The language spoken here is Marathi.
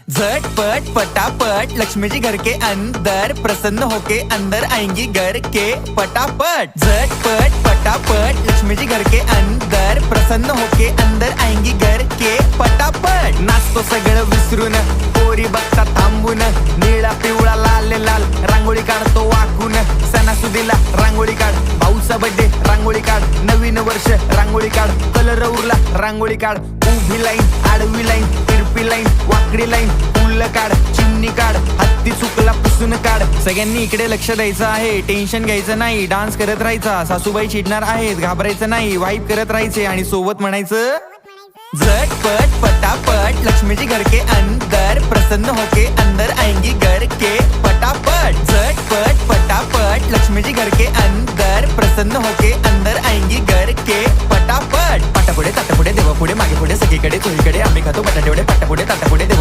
झटपट फटाफट लक्ष्मी जी घर के अंदर प्रसन्न होके अंदर आएंगी घर के फटाफट। झटपट फटाफट लक्ष्मी जी घर के अंदर प्रसन्न होके अंदर आएंगी घर के फटाफट। नाचतो सगळं विसरून पोरी बघता थांबून निळा पिवळा लाल लाल रांगोळी काढतो वाकून। सणासुदीला रांगोळी काढ, भाऊचा बर्थडे रांगोळी काढ, नवीन वर्ष रांगोळी काढ, कलर उरला रांगोळी काढ, उभी लाईन आडवी लाईन तिरपी लाईन वाकडी लाईन फुल काढ, चिमणी काढ, हत्ती चुकला पुसून काढ। सगळ्यांनी इकडे लक्ष द्यायचं आहे, टेन्शन घ्यायचं नाही, डान्स करत राहायचा। सासूबाई चिडणार आहेत, घाबरायचं नाही, वाईब करत राहायचे आणि सोबत म्हणायचं झटपट फटाफट लक्ष्मी जी घर के अंदर प्रसन्न होके अंदर आएंगी घर के फटाफट। झटपट फटाफट लक्ष्मी जी घर के अंदर प्रसन्न होके अंदर आएंगी घर के फटाफट। पाटापुढे ताटापुढे देवापुढे मागे पुढे सगळीकडे चोहीकडे आम्ही खातो बटाटेवडे पाटापुढे ताटापुढे देवा